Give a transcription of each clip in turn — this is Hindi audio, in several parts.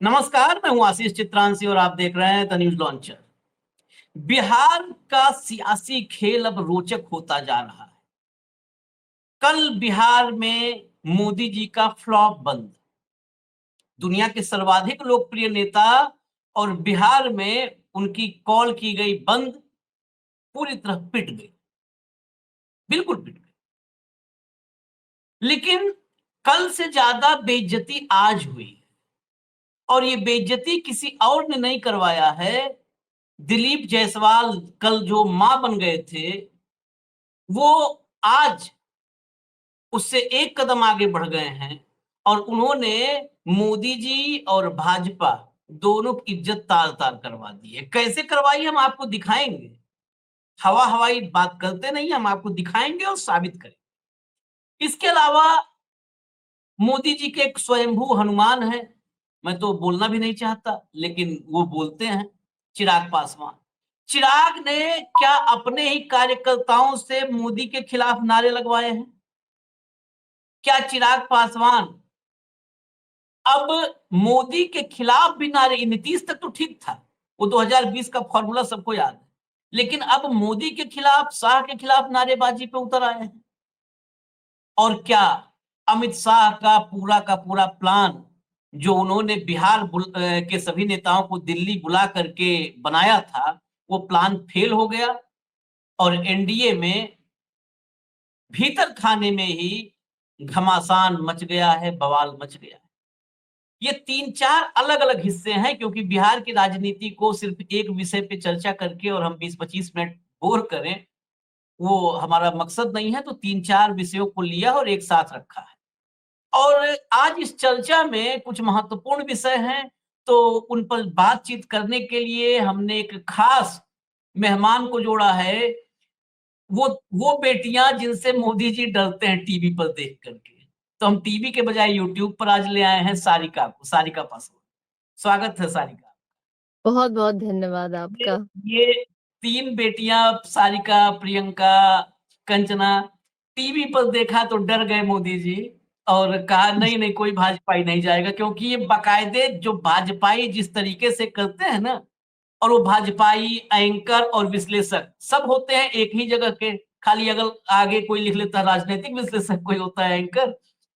नमस्कार, मैं हूं आशीष चित्रांशी और आप देख रहे हैं द न्यूज लॉन्चर। बिहार का सियासी खेल अब रोचक होता जा रहा है। कल बिहार में मोदी जी का फ्लॉप बंद, दुनिया के सर्वाधिक लोकप्रिय नेता, और बिहार में उनकी कॉल की गई बंद पूरी तरह पिट गई, बिल्कुल पिट गई। लेकिन कल से ज्यादा बेइज्जती आज हुई, और ये बेइज्जती किसी और ने नहीं करवाया है। दिलीप जायसवाल कल जो मां बन गए थे, वो आज उससे एक कदम आगे बढ़ गए हैं और उन्होंने मोदी जी और भाजपा दोनों की इज्जत तार-तार करवा दी है। कैसे करवाई हम आपको दिखाएंगे। हवा हवाई बात करते नहीं, हम आपको दिखाएंगे और साबित करेंगे। इसके अलावा मोदी जी के एक स्वयंभू हनुमान है, मैं तो बोलना भी नहीं चाहता लेकिन वो बोलते हैं, चिराग पासवान। चिराग ने क्या अपने ही कार्यकर्ताओं से मोदी के खिलाफ नारे लगवाए हैं? क्या चिराग पासवान अब मोदी के खिलाफ भी नारे, नीतीश तक तो ठीक था, वो 2020 का फॉर्मूला सबको याद है, लेकिन अब मोदी के खिलाफ, शाह के खिलाफ नारेबाजी पे उतर आए हैं। और क्या अमित शाह का पूरा प्लान जो उन्होंने के सभी नेताओं को दिल्ली बुला करके बनाया था, वो प्लान फेल हो गया और एनडीए में भीतर खाने में ही घमासान मच गया है, बवाल मच गया है। ये 3-4 अलग-अलग हिस्से हैं, क्योंकि बिहार की राजनीति को सिर्फ एक विषय पे चर्चा करके और हम 20-25 मिनट बोर करें, वो हमारा मकसद नहीं है, तो 3-4 विषयों को लिया और एक साथ रखा है। और आज इस चर्चा में कुछ महत्वपूर्ण विषय हैं, तो उन पर बातचीत करने के लिए हमने एक खास मेहमान को जोड़ा है। वो बेटियां जिनसे मोदी जी डरते हैं टीवी पर देख करके। तो हम टीवी के बजाय यूट्यूब पर आज ले आए हैं सारिका को, सारिका पासवान। स्वागत है सारिका। बहुत बहुत धन्यवाद ये आपका। ये 3 बेटियां, सारिका, प्रियंका, कंचना, टीवी पर देखा तो डर गए मोदी जी और कहा नहीं नहीं कोई भाजपाई नहीं जाएगा, क्योंकि ये बाकायदे जो भाजपाई जिस तरीके से करते हैं ना, और वो भाजपाई एंकर और विश्लेषक सब होते हैं एक ही जगह के, खाली अगर आगे कोई लिख लेता है राजनीतिक विश्लेषक, कोई होता है एंकर,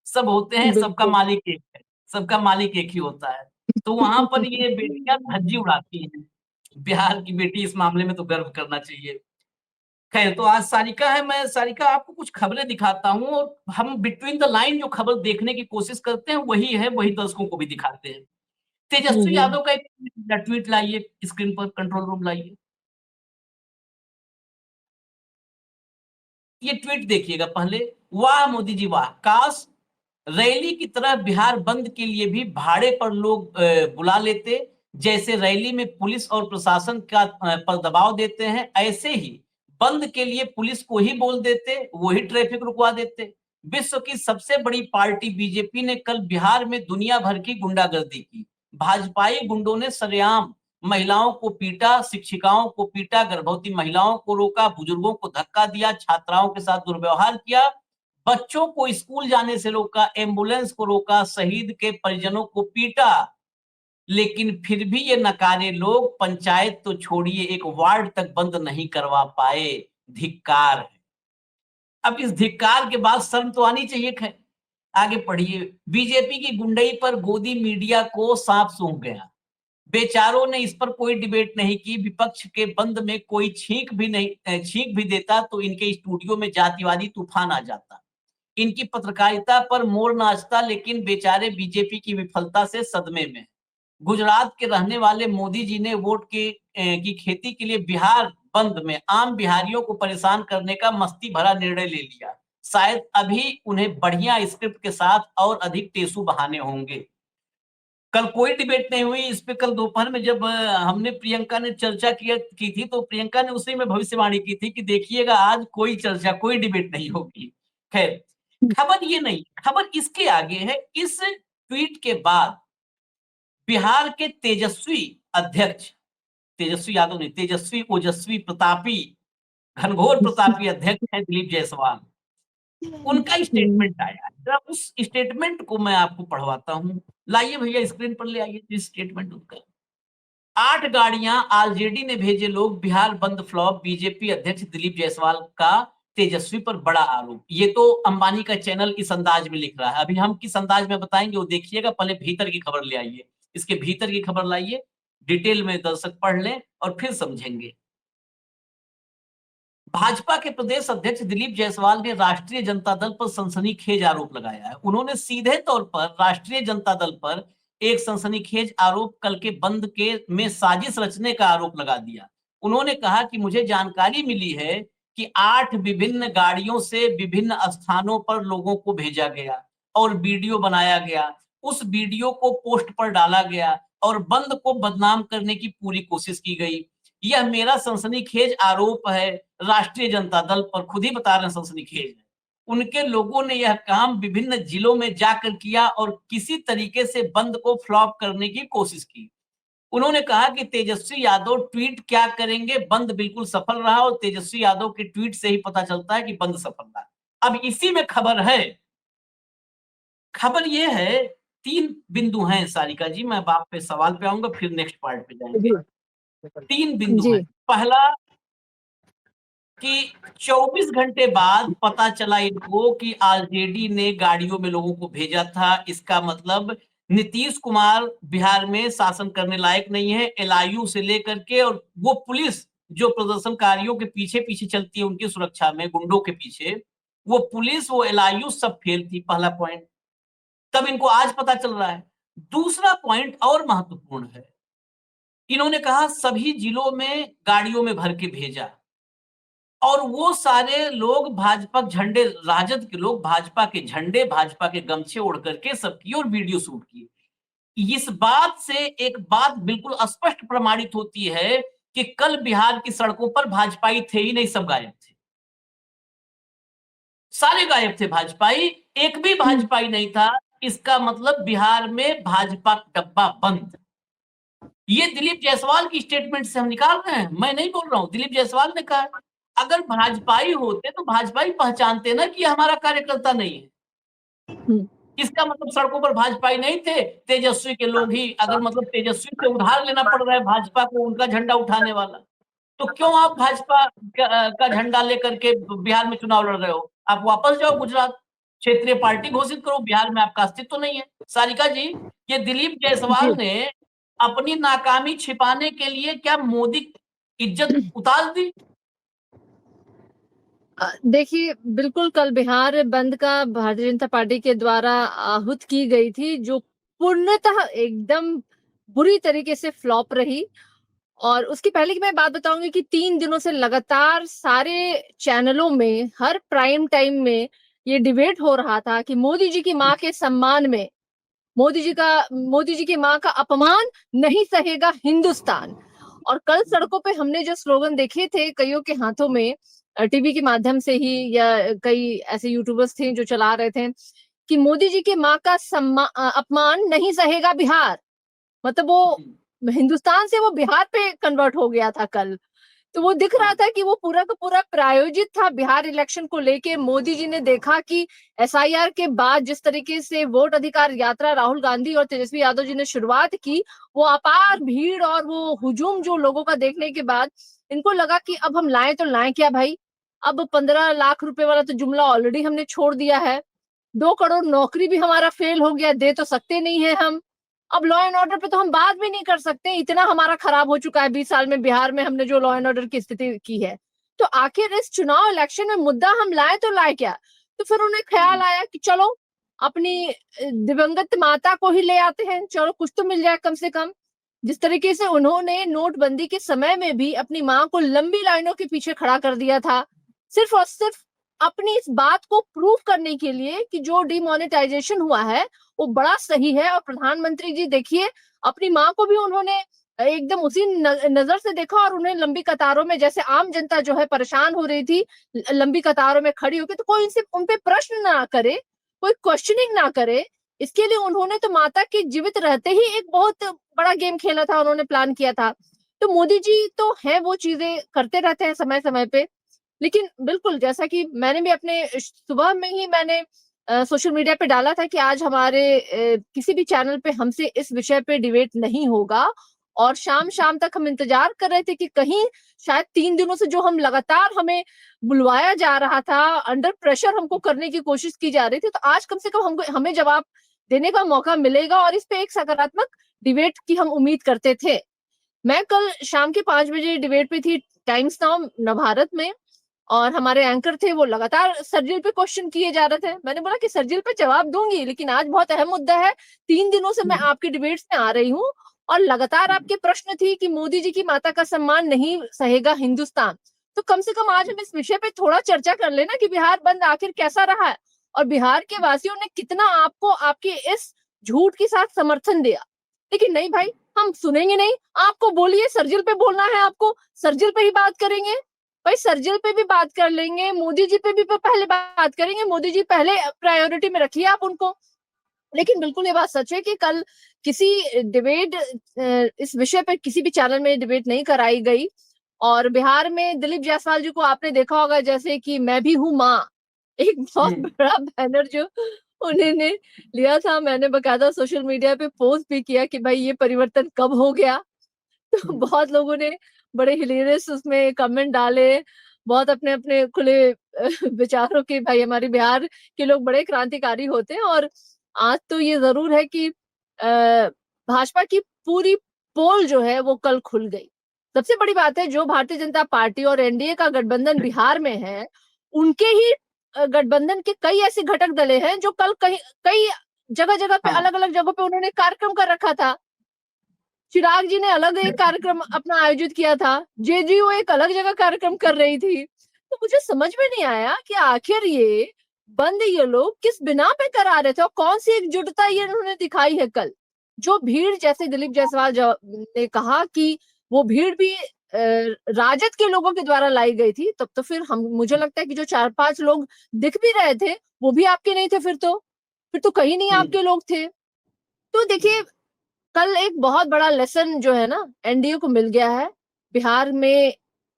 सब होते हैं, सबका बिल्कुल। मालिक एक है, सबका मालिक एक ही होता है। तो वहां पर ये बेटियां धज्जी उड़ाती हैं। बिहार की बेटी इस मामले में तो गर्व करना चाहिए। खैर, तो आज सारिका है, मैं सारिका आपको कुछ खबरें दिखाता हूँ और हम बिटवीन द लाइन जो खबर देखने की कोशिश करते हैं वही है, वही दर्शकों को भी दिखाते हैं। तेजस्वी जी। यादव का एक ट्वीट लाइए, स्क्रीन पर कंट्रोल रूम लाइए। ये ट्वीट देखिएगा पहले। वाह मोदी जी वाह, काश रैली की तरह बिहार बंद के लिए भी भाड़े पर लोग बुला लेते। जैसे रैली में पुलिस और प्रशासन पर दबाव देते हैं, ऐसे ही बंद के लिए पुलिस को ही बोल देते, वही ट्रैफिक रुकवा देते। विश्व की सबसे बड़ी पार्टी बीजेपी ने कल बिहार में दुनिया भर की गुंडागर्दी की। भाजपाई गुंडों ने सरेआम महिलाओं को पीटा, शिक्षिकाओं को पीटा, गर्भवती महिलाओं को रोका, बुजुर्गों को धक्का दिया, छात्राओं के साथ दुर्व्यवहार किया, बच्चों को स्कूल जाने से रोका, एम्बुलेंस को रोका, शहीद के परिजनों को पीटा। लेकिन फिर भी ये नकारे लोग पंचायत तो छोड़िए, एक वार्ड तक बंद नहीं करवा पाए। धिक्कार है। अब इस धिक्कार के बाद शर्म तो आनी चाहिए। खैर, आगे पढ़िए। बीजेपी की गुंडई पर गोदी मीडिया को सांप सूंघ गया। बेचारों ने इस पर कोई डिबेट नहीं की। विपक्ष के बंद में कोई छींक भी देता तो इनके स्टूडियो में जातिवादी तूफान आ जाता। इनकी पत्रकारिता पर मोर नाचता, लेकिन बेचारे बीजेपी की विफलता से सदमे में। गुजरात के रहने वाले मोदी जी ने की खेती के लिए बिहार बंद में आम बिहारियों को परेशान करने का मस्ती भरा निर्णय ले लिया। शायद अभी उन्हें बढ़िया स्क्रिप्ट के साथ और अधिक टेसू बहाने होंगे। कल कोई डिबेट नहीं हुई इस पे। कल दोपहर में जब हमने प्रियंका ने चर्चा की थी, तो प्रियंका ने उसी में भविष्यवाणी की थी कि देखिएगा आज कोई चर्चा, कोई डिबेट नहीं होगी। खैर, खबर ये नहीं, खबर इसके आगे है। इस ट्वीट के बाद बिहार के तेजस्वी अध्यक्ष, तेजस्वी यादव नहीं, तेजस्वी ओजस्वी प्रतापी, घनघोर प्रतापी अध्यक्ष हैं दिलीप जायसवाल। उनका स्टेटमेंट आया है। जरा उस स्टेटमेंट को मैं आपको पढ़वाता हूं। लाइए भैया स्क्रीन पर ले आइए स्टेटमेंट उनका। 8 गाड़ियां आरजेडी ने भेजे लोग, बिहार बंद फ्लॉप, बीजेपी अध्यक्ष दिलीप जायसवाल का तेजस्वी पर बड़ा आरोप। ये तो अंबानी का चैनल इस अंदाज में लिख रहा है, अभी हम किस अंदाज में बताएंगे वो देखिएगा। पहले भीतर की खबर ले आइए, इसके भीतर की खबर लाइए, डिटेल में दर्शक पढ़ लें और फिर समझेंगे। भाजपा के प्रदेश अध्यक्ष दिलीप जायसवाल ने राष्ट्रीय जनता दल पर सनसनीखेज आरोप लगाया है। उन्होंने सीधे तौर पर राष्ट्रीय जनता दल पर एक सनसनीखेज आरोप, कल के बंद के में साजिश रचने का आरोप लगा दिया। उन्होंने कहा कि मुझे जानकारी मिली है कि 8 विभिन्न गाड़ियों से विभिन्न स्थानों पर लोगों को भेजा गया और वीडियो बनाया गया। उस वीडियो को पोस्ट पर डाला गया और बंद को बदनाम करने की पूरी कोशिश की गई। यह मेरा सनसनीखेज आरोप है। राष्ट्रीय जनता दल पर खुद ही बता रहे हैं सनसनीखेज है। उनके लोगों ने यह काम विभिन्न जिलों में जाकर किया और किसी तरीके से बंद को फ्लॉप करने की कोशिश की। उन्होंने कहा कि तेजस्वी यादव ट्वीट क्या करेंगे, बंद बिल्कुल सफल रहा और तेजस्वी यादव के ट्वीट से ही पता चलता है कि बंद सफल रहा। अब इसी में खबर है, खबर ये है, 3 बिंदु हैं सारिका जी, मैं बाप पे सवाल पे आऊंगा फिर नेक्स्ट पार्ट पे जाएंगे। 3 बिंदु जी हैं। पहला कि 24 घंटे बाद पता चला इनको कि आरजेडी ने गाड़ियों में लोगों को भेजा था। इसका मतलब नीतीश कुमार बिहार में शासन करने लायक नहीं है। एलआईयू से लेकर के और वो पुलिस जो प्रदर्शनकारियों के पीछे पीछे चलती है उनकी सुरक्षा में, गुंडों के पीछे, वो पुलिस, वो एलआईयू सब फेल थी। पहला पॉइंट तब इनको आज पता चल रहा है। दूसरा पॉइंट और महत्वपूर्ण है, इन्होंने कहा सभी जिलों में गाड़ियों में भर के भेजा और वो सारे लोग भाजपा झंडे, राजद के लोग भाजपा के झंडे, भाजपा के गमछे ओढ़ करके सब किए और वीडियो शूट किए। इस बात से एक बात बिल्कुल स्पष्ट प्रमाणित होती है कि कल बिहार की सड़कों पर भाजपाई थे ही नहीं, सब गायब थे, सारे गायब थे भाजपाई, एक भी भाजपाई नहीं था। इसका मतलब बिहार में भाजपा डब्बा बंद। ये दिलीप जायसवाल की स्टेटमेंट से हम निकाल रहे हैं, मैं नहीं बोल रहा हूं, दिलीप जायसवाल ने कहा। अगर भाजपाई होते तो भाजपाई पहचानते ना कि हमारा कार्यकर्ता नहीं है। इसका मतलब सड़कों पर भाजपाई नहीं थे, तेजस्वी के लोग ही। अगर मतलब तेजस्वी से उधार लेना पड़ रहा है भाजपा को उनका झंडा उठाने वाला, तो क्यों आप भाजपा का झंडा लेकर के बिहार में चुनाव लड़ रहे हो? आप वापस जाओ गुजरात, क्षेत्रीय पार्टी घोषित करो, बिहार में आपका अस्तित्व नहीं है। सारिका जी, ये दिलीप जायसवाल ने अपनी नाकामी छिपाने के लिए क्या मोदी की इज्जत उतार दी? देखिए, बिल्कुल कल बिहार बंद का भारतीय जनता पार्टी के द्वारा आहूत की गई थी, जो पूर्णतः एकदम बुरी तरीके से फ्लॉप रही। और उसकी पहले की मैं बात बताऊंगी कि 3 दिनों से लगातार सारे चैनलों में हर प्राइम टाइम में ये डिबेट हो रहा था कि मोदी जी की माँ के सम्मान में मोदी जी की माँ का अपमान नहीं सहेगा हिंदुस्तान। और कल सड़कों पे हमने जो स्लोगन देखे थे कईयों के हाथों में, टीवी के माध्यम से ही या कई ऐसे यूट्यूबर्स थे जो चला रहे थे कि मोदी जी की माँ का अपमान नहीं सहेगा बिहार, मतलब वो हिंदुस्तान से वो बिहार पे कन्वर्ट हो गया था कल। तो वो दिख रहा था कि वो पूरा का पूरा प्रायोजित था बिहार इलेक्शन को लेके। मोदी जी ने देखा कि एसआईआर के बाद जिस तरीके से वोट अधिकार यात्रा राहुल गांधी और तेजस्वी यादव जी ने शुरुआत की, वो अपार भीड़ और वो हुजूम जो लोगों का देखने के बाद इनको लगा कि अब हम लाएं तो लाएं क्या भाई। अब 15 लाख रुपए वाला तो जुमला ऑलरेडी हमने छोड़ दिया है, 2 करोड़ नौकरी भी हमारा फेल हो गया, दे तो सकते नहीं है हम। अब लॉ एंड ऑर्डर पे तो हम बात भी नहीं कर सकते, इतना हमारा खराब हो चुका है 20 साल में बिहार में हमने जो लॉ एंड ऑर्डर की स्थिति की है। तो आखिर इस चुनाव इलेक्शन में मुद्दा हम लाए तो लाए क्या? तो फिर उन्हें ख्याल आया कि चलो अपनी दिवंगत माता को ही ले आते हैं, चलो कुछ तो मिल जाए कम से कम। जिस तरीके से उन्होंने नोटबंदी के समय में भी अपनी माँ को लंबी लाइनों के पीछे खड़ा कर दिया था, सिर्फ और सिर्फ अपनी इस बात को प्रूव करने के लिए कि जो डिमोनेटाइजेशन हुआ है वो बड़ा सही है। और प्रधानमंत्री जी देखिए, अपनी माँ को भी उन्होंने एकदम उसी नजर से देखा और उन्हें लंबी कतारों में, जैसे आम जनता जो है परेशान हो रही थी लंबी कतारों में खड़ी होकर, तो कोई इनसे उनपे प्रश्न ना करे, कोई क्वेश्चनिंग ना करे, इसके लिए उन्होंने तो माता के जीवित रहते ही एक बहुत बड़ा गेम खेला था, उन्होंने प्लान किया था। तो मोदी जी तो है वो चीजें करते रहते हैं समय समय पे। लेकिन बिल्कुल जैसा कि मैंने भी अपने सुबह में ही मैंने सोशल मीडिया पे डाला था कि आज हमारे किसी भी चैनल पे हमसे इस विषय पे डिबेट नहीं होगा, और शाम शाम तक हम इंतजार कर रहे थे कि कहीं शायद 3 दिनों से जो हम लगातार हमें बुलवाया जा रहा था, अंडर प्रेशर हमको करने की कोशिश की जा रही थी, तो आज कम से कम हमको हमें जवाब देने का मौका मिलेगा और इस पे एक सकारात्मक डिबेट की हम उम्मीद करते थे। मैं कल शाम के 5 बजे डिबेट पे थी टाइम्स नाउ नवभारत में, और हमारे एंकर थे वो लगातार सरजिल पे क्वेश्चन किए जा रहे थे। मैंने बोला कि सरजिल पे जवाब दूंगी, लेकिन आज बहुत अहम मुद्दा है, 3 दिनों से मैं आपकी डिबेट्स में आ रही हूँ और लगातार आपके प्रश्न थी कि मोदी जी की माता का सम्मान नहीं सहेगा हिंदुस्तान। तो कम से कम आज हम इस विषय पे थोड़ा चर्चा कर लेना कि बिहार बंद आखिर कैसा रहा है और बिहार के वासियों ने कितना आपको आपके इस झूठ के साथ समर्थन दिया। लेकिन नहीं भाई, हम सुनेंगे नहीं। आपको बोलिए, सरजिल पे बोलना है आपको, सरजिल पे ही बात करेंगे भाई, सरजिल पे भी बात कर लेंगे, मोदी जी पे भी पहले बात करेंगे, मोदी जी पहले प्रायोरिटी में रखिए आप उनको। लेकिन बिल्कुल ये बात सच है कि कल किसी डिबेट इस विषय पर किसी भी चैनल में डिबेट नहीं कराई गई। और बिहार में दिलीप जायसवाल जी को आपने देखा होगा, जैसे कि मैं भी हूँ माँ, एक बहुत बड़ा बैनर जो उन्होंने लिया था, मैंने बकायदा सोशल मीडिया पे पोस्ट भी किया कि भाई ये परिवर्तन कब हो गया। तो बहुत लोगों ने बड़े हिलेरियस उसमें कमेंट डाले, बहुत अपने अपने खुले विचारों के, भाई हमारे बिहार के लोग बड़े क्रांतिकारी होते हैं। और आज तो ये जरूर है कि भाजपा की पूरी पोल जो है वो कल खुल गई। सबसे बड़ी बात है, जो भारतीय जनता पार्टी और एनडीए का गठबंधन बिहार में है, उनके ही गठबंधन के कई ऐसे घटक दले हैं जो कल कई जगह जगह पे अलग अलग जगहों पे उन्होंने कार्यक्रम कर रखा था। चिराग जी ने अलग एक कार्यक्रम अपना आयोजित किया था, जेडीयू एक अलग जगह कार्यक्रम कर रही थी। तो मुझे समझ में नहीं आया कि आखिर ये बंद ये लोग किस बिना पे करा रहे थे और कौन सी एकजुटता ये इन्होंने दिखाई है कल। जो भीड़, जैसे दिलीप जायसवाल ने कहा कि वो भीड़ भी राजद के लोगों के द्वारा लाई गई थी, तब तो फिर हम, मुझे लगता है कि जो 4-5 लोग दिख भी रहे थे वो भी आपके नहीं थे, फिर तो कहीं नहीं आपके लोग थे। तो देखिए, कल एक बहुत बड़ा लेसन जो है ना एनडीए को मिल गया है। बिहार में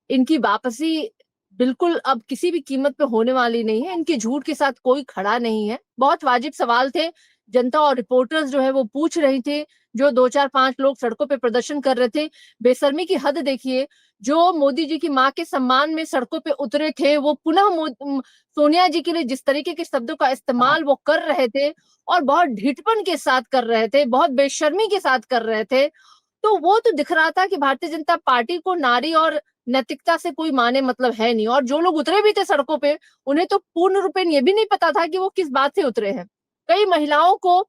इनकी वापसी बिल्कुल अब किसी भी कीमत पे होने वाली नहीं है। इनके झूठ के साथ कोई खड़ा नहीं है। बहुत वाजिब सवाल थे, जनता और रिपोर्टर्स जो है वो पूछ रही थे, जो 2-4-5 लोग सड़कों पे प्रदर्शन कर रहे थे। बेशर्मी की हद देखिए, जो मोदी जी की माँ के सम्मान में सड़कों पे उतरे थे, वो पुनः सोनिया जी के लिए जिस तरीके के शब्दों का इस्तेमाल वो कर रहे थे और बहुत ढिठपन के साथ कर रहे थे, बहुत बेशर्मी के साथ कर रहे थे, तो वो तो दिख रहा था कि भारतीय जनता पार्टी को नारी और नैतिकता से कोई माने मतलब है नहीं। और जो लोग उतरे भी थे सड़कों पे, उन्हें तो पूर्ण रूपेण ये भी नहीं पता था कि वो किस बात से उतरे हैं। कई महिलाओं को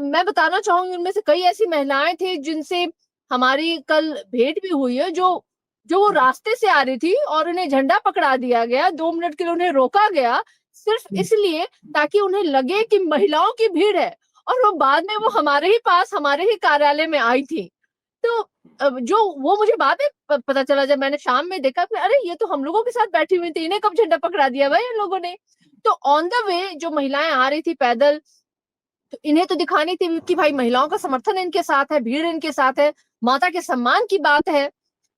मैं बताना चाहूंगी, उनमें से कई ऐसी महिलाएं थी जिनसे हमारी कल भेंट भी हुई है, जो जो वो रास्ते से आ रही थी और उन्हें झंडा पकड़ा दिया गया, 2 मिनट के लिए उन्हें रोका गया, सिर्फ इसलिए ताकि उन्हें लगे कि महिलाओं की भीड़ है। और वो बाद में वो हमारे ही पास, हमारे ही कार्यालय में आई थी। तो जो वो मुझे बाद में पता चला, जब मैंने शाम में देखा कि अरे ये तो हम लोगों के साथ बैठी हुई थी, इन्हें कब झंडा पकड़ा दिया भाई इन लोगों ने। तो ऑन द वे जो महिलाएं आ रही थी पैदल, तो इन्हें तो दिखानी थी कि भाई महिलाओं का समर्थन इनके साथ है, भीड़ इनके साथ है, माता के सम्मान की बात है।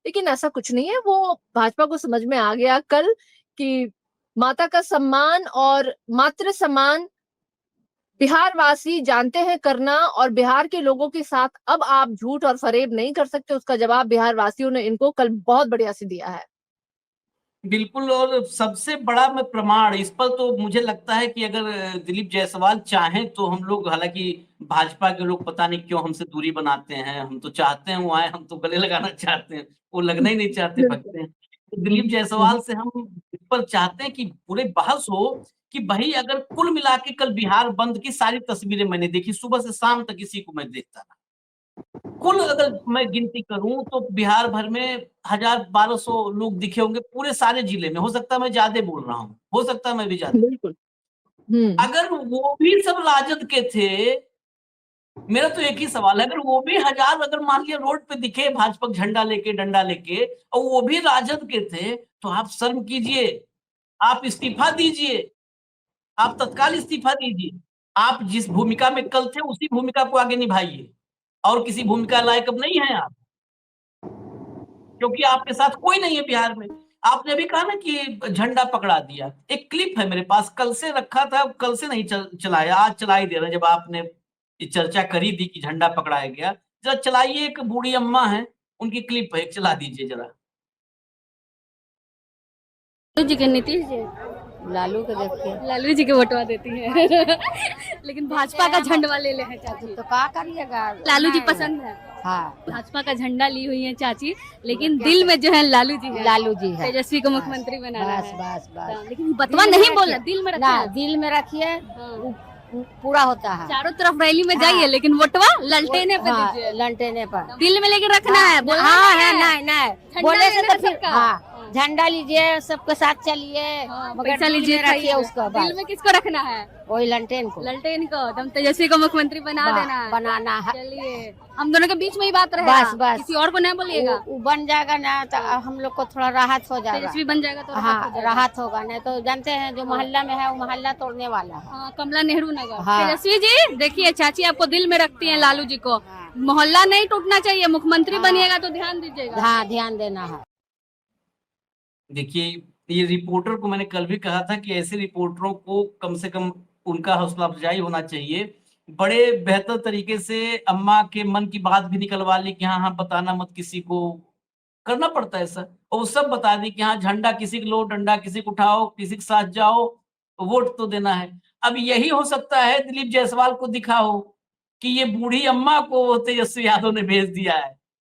लेकिन ऐसा कुछ नहीं है। वो भाजपा को समझ में आ गया कल कि माता का सम्मान और मातृ सम्मान बिहार वासी जानते हैं करना, और बिहार के लोगों के साथ अब आप झूठ और फरेब नहीं कर सकते। उसका जवाब बिहार वासियों ने इनको कल बहुत बढ़िया से दिया है। बिल्कुल। और सबसे बड़ा मैं प्रमाण इस पर तो मुझे लगता है कि अगर दिलीप जायसवाल चाहें तो हम लोग, हालांकि भाजपा के लोग पता नहीं क्यों हमसे दूरी बनाते हैं, हम तो चाहते हैं वो आए, हम तो गले लगाना चाहते हैं, वो लगना ही नहीं चाहते, बिल्कुल। भगते हैं। तो दिलीप जायसवाल से हम इस पर चाहते हैं कि पूरे बहस हो कि भाई अगर कुल मिला के कल बिहार बंद की सारी तस्वीरें मैंने देखी, सुबह से शाम तक इसी को मैं देखता रहा। कुल अगर मैं गिनती करूं तो बिहार भर में 1000-1200 लोग दिखे होंगे पूरे सारे जिले में। हो सकता है मैं ज्यादा बोल रहा हूं, हो सकता है मैं भी ज्यादा। बिल्कुल। अगर वो भी सब राजद के थे, मेरा तो एक ही सवाल है, अगर वो भी 1000 अगर मान लिया रोड पे दिखे भाजपा झंडा लेके डंडा लेके और वो भी राजद के थे, तो आप शर्म कीजिए, आप इस्तीफा दीजिए, आप तत्काल इस्तीफा दीजिए। आप जिस भूमिका में कल थे उसी भूमिका को आगे निभाइए, और किसी भूमिका लायक अब नहीं है आप, क्योंकि आपके साथ कोई नहीं है बिहार में। आपने अभी कहा ना कि झंडा पकड़ा दिया, एक क्लिप है मेरे पास, कल से रखा था, कल से नहीं चलाया, आज चला ही दे रहा, जब आपने ये चर्चा करी थी कि झंडा पकड़ाया गया, जरा चलाइए, एक बूढ़ी अम्मा है, उनकी क्लिप है, चला दीजिए जरा। लालू जी के, नीतीश जी, लालू के देख के लालू जी के वोटवा देती है लेकिन भाजपा का झंडा ले हैं चाची, तो क्या करिएगा। लालू जी नहीं, पसंद है, हाँ भाजपा का झंडा ली हुई है चाची, लेकिन दिल में जो है लालू जी है, लालू जी है। तेजस्वी को मुख्यमंत्री बनाना बस है। बस बस लेकिन बतवा नहीं बोला, दिल में ना, रखा, दिल में रखिए, हाँ। पूरा होता है। चारों तरफ रैली में जाइए, हाँ। लेकिन वोटवा ललटेने पे हाँ, दीजिए, लंटेने पर दिल में लेके रखना है, बोलना हाँ नहीं है, है। नहीं झंडा बोले से लेना तो फिर सबका। हाँ झंडा लीजिए, सबके साथ चलिए, हाँ, मगर पैसा दिल लीजिए, में रखिए खाइए। उसको, दिल बस में किसको रखना है? वही लंटेन को ललटेन को, दम तेजस्वी को मुख्यमंत्री बना देना है। बनाना है। चलिए, हम दोनों के बीच में ही बात रहेगा, बस बस किसी और को नहीं बोलिएगा। वो बन जाएगा ना तो हम लोग को थोड़ा राहत हो जाएगा। तेजस्वी बन जाएगा तो राहत हो हाँ जाएगा। राहत होगा, नहीं तो जानते हैं जो मोहल्ला में है वो मोहल्ला तोड़ने वाला है। हाँ, कमला नेहरू नगर। हाँ। तेजस्वी जी देखिए, चाची आपको दिल में रखती हैं लालू जी को, हाँ। मोहल्ला नहीं टूटना चाहिए, मुख्यमंत्री हाँ। बनिएगा तो ध्यान दीजिएगा। हाँ ध्यान देना है। देखिए, ये रिपोर्टर को मैंने कल भी कहा था कि ऐसे रिपोर्टरों को कम से कम उनका हौसला अफजाई होना चाहिए, बड़े बेहतर तरीके से अम्मा के मन की बात भी निकलवा ली कि हाँ हाँ बताना मत किसी को, करना पड़ता है सर, और वो सब बता दी कि हाँ झंडा किसी को लो, डंडा किसी को उठाओ, किसी के साथ जाओ, वोट तो देना है। अब यही हो सकता है दिलीप जायसवाल को दिखा हो कि ये बूढ़ी अम्मा को तेजस्वी यादव ने भेज दिया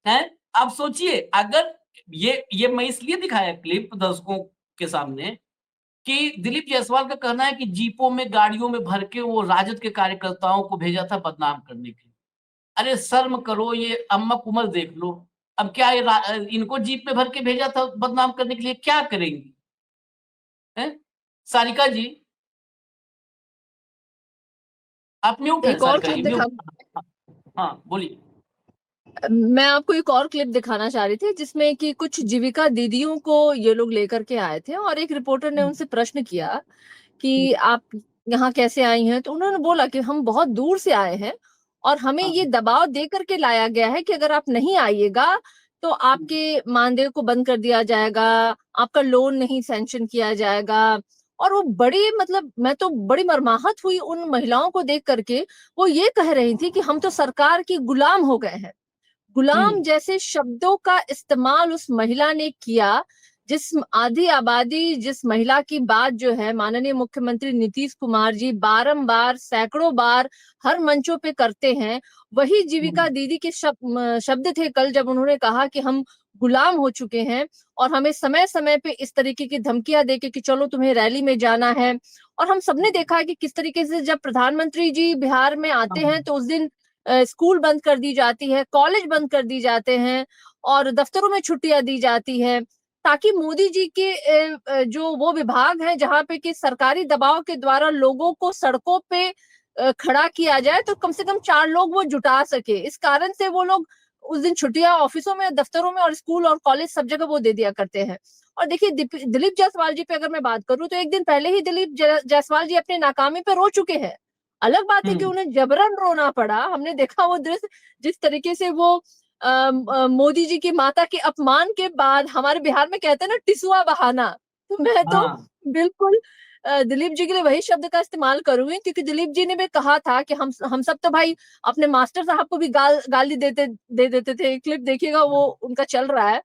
है? आप सोचिए, अगर ये मैं इसलिए दिखाया क्लिप दर्शकों के सामने कि दिलीप जायसवाल का कहना है कि जीपों में, गाड़ियों में भर के वो राजद के कार्यकर्ताओं को भेजा था बदनाम करने के लिए। अरे शर्म करो, ये अम्मा कुमर देख लो, अब क्या ये इनको जीप में भर के भेजा था बदनाम करने के लिए, क्या करेंगी? हैं? सारिका जी, आप म्यूट हैं एक और सारिका जी, क्लिप म्यूट। हाँ, बोलिए। मैं आपको एक और क्लिप दिखाना चाह रही थी जिसमें कि कुछ जीविका दीदियों को ये लोग लेकर के आए थे और एक रिपोर्टर ने उनसे प्रश्न किया कि आप यहाँ कैसे आई हैं, तो उन्होंने बोला कि हम बहुत दूर से आए हैं और हमें ये दबाव दे करके लाया गया है कि अगर आप नहीं आइएगा तो आपके मानदेय को बंद कर दिया जाएगा, आपका लोन नहीं सैंक्शन किया जाएगा। और वो बड़ी, मतलब मैं तो बड़ी मर्माहत हुई उन महिलाओं को देख करके। वो ये कह रही थी कि हम तो सरकार की गुलाम हो गए हैं। गुलाम जैसे शब्दों का इस्तेमाल उस महिला ने किया, जिस आधी आबादी, जिस महिला की बात जो है माननीय मुख्यमंत्री नीतीश कुमार जी बारंबार सैकड़ों बार हर मंचों पे करते हैं, वही जीविका दीदी के शब्द थे कल, जब उन्होंने कहा कि हम गुलाम हो चुके हैं और हमें समय समय पे इस तरीके की धमकियां देके कि चलो तुम्हें रैली में जाना है। और हम सबने देखा है कि किस तरीके से जब प्रधानमंत्री जी बिहार में आते हैं तो उस दिन स्कूल बंद कर दी जाती है, कॉलेज बंद कर दी जाते हैं और दफ्तरों में छुट्टियां दी जाती है, ताकि मोदी जी के जो वो विभाग है जहां पे कि सरकारी दबाव के द्वारा लोगों को सड़कों पे खड़ा किया जाए तो कम से कम 4 लोग वो जुटा सके। इस कारण से वो लोग उस दिन छुट्टियां ऑफिसों में, दफ्तरों में और स्कूल और कॉलेज सब जगह वो दे दिया करते हैं। और देखिए दिलीप जायसवाल जी पे अगर मैं बात करूं तो एक दिन पहले ही दिलीप जायसवाल जी अपनी नाकामी पे रो चुके हैं। अलग बात है कि उन्हें जबरन रोना पड़ा। हमने देखा वो दृश्य, जिस तरीके से वो मोदी जी की माता के अपमान के बाद, हमारे बिहार में कहते हैं ना टिसुआ बहाना, तो मैं तो बिल्कुल दिलीप जी के लिए वही शब्द का इस्तेमाल करूंगी, क्योंकि दिलीप जी ने भी कहा था कि हम सब तो भाई अपने मास्टर साहब को भी गाली दे देते थे। क्लिप देखिएगा, वो उनका चल रहा है।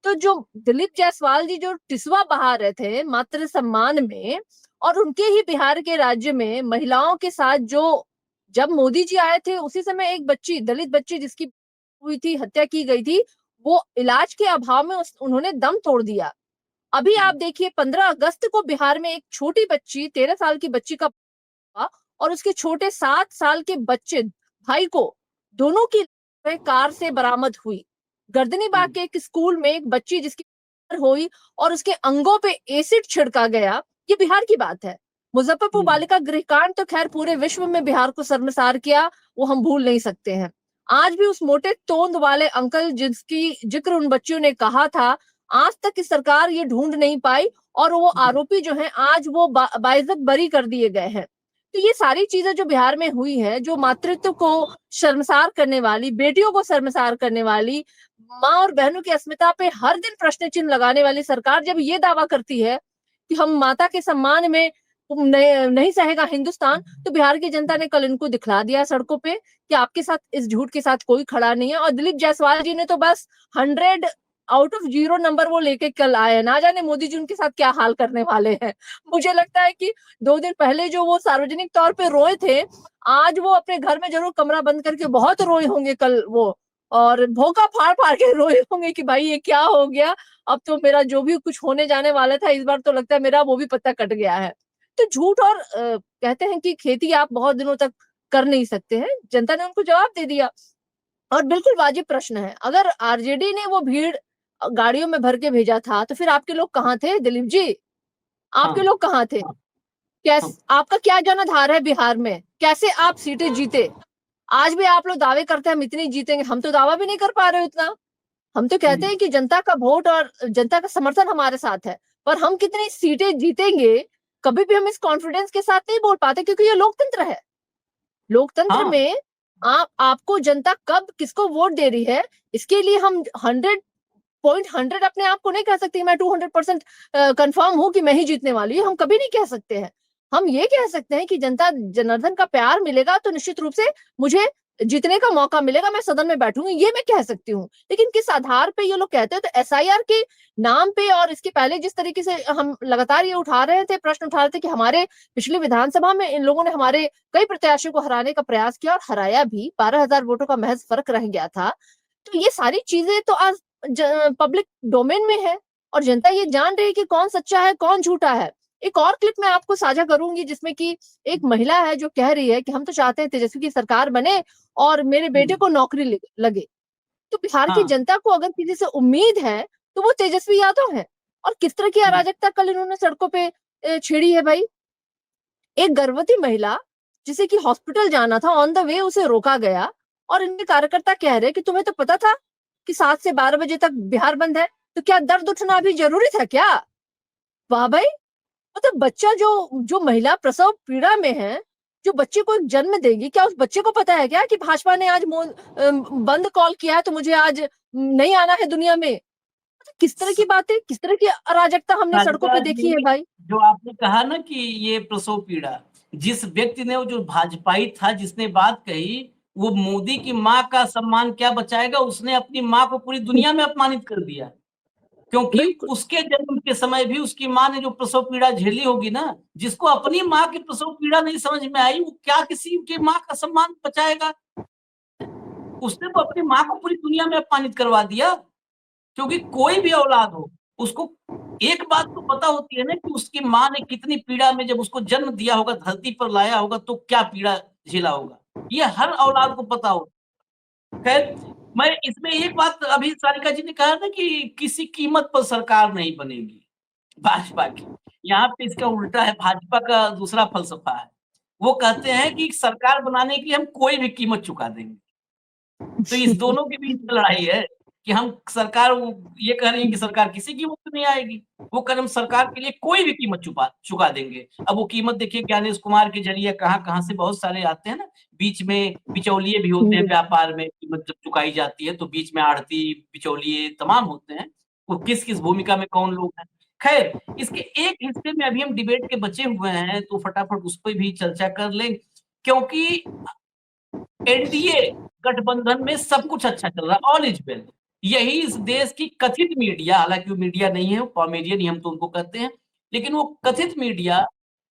तो जो दिलीप जायसवाल जी जो टिसवा बहा रहे थे मातृ सम्मान में, और उनके ही बिहार के राज्य में महिलाओं के साथ जो, जब मोदी जी आए थे उसी समय एक बच्ची, दलित बच्ची जिसकी हुई थी, हत्या की गई थी, वो इलाज के अभाव में उन्होंने दम तोड़ दिया। अभी आप देखिए 15 अगस्त को बिहार में एक छोटी बच्ची, 13 साल की बच्ची का और उसके छोटे 7 साल के बच्चे भाई को, दोनों की कार से बरामद हुई। गर्दनीबाग के एक स्कूल में एक बच्ची जिसकी हुई और उसके अंगों पे एसिड छिड़का गया, ये बिहार की बात है। मुजफ्फरपुर बालिका गृहकांड तो खैर पूरे विश्व में बिहार को शर्मसार किया, वो हम भूल नहीं सकते हैं। आज भी उस मोटे तोंद वाले अंकल जिसकी जिक्र उन बच्चियों ने कहा था, आज तक की सरकार ये ढूंढ नहीं पाई और वो आरोपी जो हैं आज वो बाइज्जत बरी कर दिए गए हैं। तो ये सारी चीजें जो बिहार में हुई है, जो मातृत्व को शर्मसार करने वाली, बेटियों को शर्मसार करने वाली, माँ और बहनों की अस्मिता पे हर दिन प्रश्न चिन्ह लगाने वाली सरकार जब ये दावा करती है कि हम माता के सम्मान में नहीं सहेगा हिंदुस्तान, तो बिहार की जनता ने कल इनको दिखला दिया सड़कों पे कि आपके साथ इस झूठ के साथ कोई खड़ा नहीं है। और दिलीप जायसवाल जी ने तो बस 100 आउट ऑफ 0 नंबर वो लेके कल आए हैं। ना जाने मोदी जी उनके साथ क्या हाल करने वाले हैं। मुझे लगता है कि 2 दिन पहले जो वो सार्वजनिक तौर पे रोए थे, आज वो अपने घर में जरूर कमरा बंद करके बहुत रोए होंगे कल वो, और भौंका फाड़ फाड़ के रोए होंगे कि भाई ये क्या हो गया, अब तो मेरा जो भी कुछ होने जाने वाला था इस बार तो लगता है मेरा वो भी पत्ता कट गया है। तो झूठ और कहते हैं कि खेती आप बहुत दिनों तक कर नहीं सकते हैं, जनता ने उनको जवाब दे दिया। और बिल्कुल वाजिब प्रश्न है, अगर आरजेडी ने वो भीड़ गाड़ियों में भर के भेजा था तो फिर आपके लोग कहाँ थे दिलीप जी? आपके हाँ लोग कहाँ थे? हाँ हाँ। आपका क्या जनाधार है बिहार में? कैसे आप सीटें जीते? आज भी आप लोग दावे करते हैं हम इतनी जीतेंगे, हम तो दावा भी नहीं कर पा रहे उतना। हम तो कहते हैं कि जनता का वोट और जनता का समर्थन हमारे साथ है, पर हम कितनी सीटें जीतेंगे कभी भी हम इस कॉन्फिडेंस के साथ नहीं बोल पाते, क्योंकि ये लोकतंत्र है। लोकतंत्र हाँ में आपको जनता कब किसको वोट दे रही है, इसके लिए हम 100 अपने आप को नहीं कह सकते मैं 200% कंफर्म हूं कि मैं ही जीतने वाली हूं, हम कभी नहीं कह सकते हैं। हम ये कह सकते हैं कि जनता जनार्दन का प्यार मिलेगा तो निश्चित रूप से मुझे जीतने का मौका मिलेगा, मैं सदन में बैठूंगी, ये मैं कह सकती हूँ। लेकिन किस आधार पे ये लोग कहते हैं? तो एसआईआर के नाम पे और इसके पहले जिस तरीके से हम लगातार ये उठा रहे थे, प्रश्न उठा रहे थे कि हमारे पिछली विधानसभा में इन लोगों ने हमारे कई प्रत्याशियों को हराने का प्रयास किया और हराया भी, 12,000 वोटों का महज फर्क रह गया था। तो ये सारी चीजें तो आज पब्लिक डोमेन में है और जनता ये जान रही है कि कौन सच्चा है कौन झूठा है। एक और क्लिप मैं आपको साझा करूंगी जिसमें कि एक महिला है जो कह रही है कि हम तो चाहते हैं तेजस्वी की सरकार बने और मेरे बेटे को नौकरी लगे। तो बिहार की हाँ जनता को अगर किसी से उम्मीद है तो वो तेजस्वी यादव है। और किस तरह की अराजकता कल इन्होंने सड़कों पे छेड़ी है भाई। एक गर्भवती महिला जिसे कि हॉस्पिटल जाना था, ऑन द वे उसे रोका गया और इनके कार्यकर्ता कह रहे कि तुम्हें तो पता था कि 7 से 12 बजे तक बिहार बंद है, तो क्या दर्द उठना भी जरूरी था क्या? वाह भाई। मतलब बच्चा जो जो महिला प्रसव पीड़ा में है, जो बच्चे को एक जन्म देगी, क्या उस बच्चे को पता है क्या कि भाजपा ने आज बंद कॉल किया है तो मुझे आज नहीं आना है दुनिया में? मतलब किस तरह की बातें, किस तरह की अराजकता हमने सड़कों सारिका पे देखी है जी, भाई। जो आपने कहा ना कि ये प्रसव पीड़ा, जिस व्यक्ति ने वो जो भाजपाई था जिसने बात कही, वो मोदी की माँ का सम्मान क्या बचाएगा, उसने अपनी माँ को पूरी दुनिया में अपमानित कर दिया। क्योंकि बिल्कुल उसके जन्म के समय भी उसकी माँ ने जो प्रसव पीड़ा झेली होगी ना, जिसको अपनी माँ की प्रसव पीड़ा नहीं समझ में आई, वो क्या किसी की माँ का सम्मान बचाएगा? उसने तो अपनी माँ को पूरी दुनिया में अपमानित करवा दिया। क्योंकि कोई भी औलाद हो, उसको एक बात तो पता होती है ना कि उसकी माँ ने कितनी पीड़ा में जब उसको जन्म दिया होगा, धरती पर लाया होगा तो क्या पीड़ा झेला होगा। ये हर औलाद को पता हो। खैर, मैं इसमें एक बात अभी सारिका जी ने कहा ना कि किसी कीमत पर सरकार नहीं बनेगी भाजपा की। यहाँ पे इसका उल्टा है, भाजपा का दूसरा फलसफा है। वो कहते हैं कि सरकार बनाने के लिए हम कोई भी कीमत चुका देंगे। तो इस दोनों के बीच में लड़ाई है कि हम सरकार ये कह रही है कि सरकार किसी कीमत पे नहीं आएगी। वो कह रहे हम सरकार के लिए कोई भी कीमत चुका देंगे। अब वो कीमत देखिए ज्ञानेश कुमार के ज़रिए कहाँ-कहाँ से बहुत सारे आते हैं ना, बीच में बिचौलिए भी होते हैं व्यापार में, कीमत जब चुकाई जाती है तो बीच में आढ़ती, बिचौलिए तमाम होते हैं। वो किस-किस भूमिका में कौन लोग हैं। खैर, इसके एक हिस्से में अभी हम डिबेट के बचे हुए हैं तो फटाफट उस पे भी चर्चा कर लें, क्योंकि एनडीए गठबंधन में सब कुछ अच्छा चल रहा है, ऑल इज वेल। यही इस देश की कथित मीडिया, हालांकि वो मीडिया नहीं है, वो कॉमेडियन ही हम तो उनको कहते हैं, लेकिन वो कथित मीडिया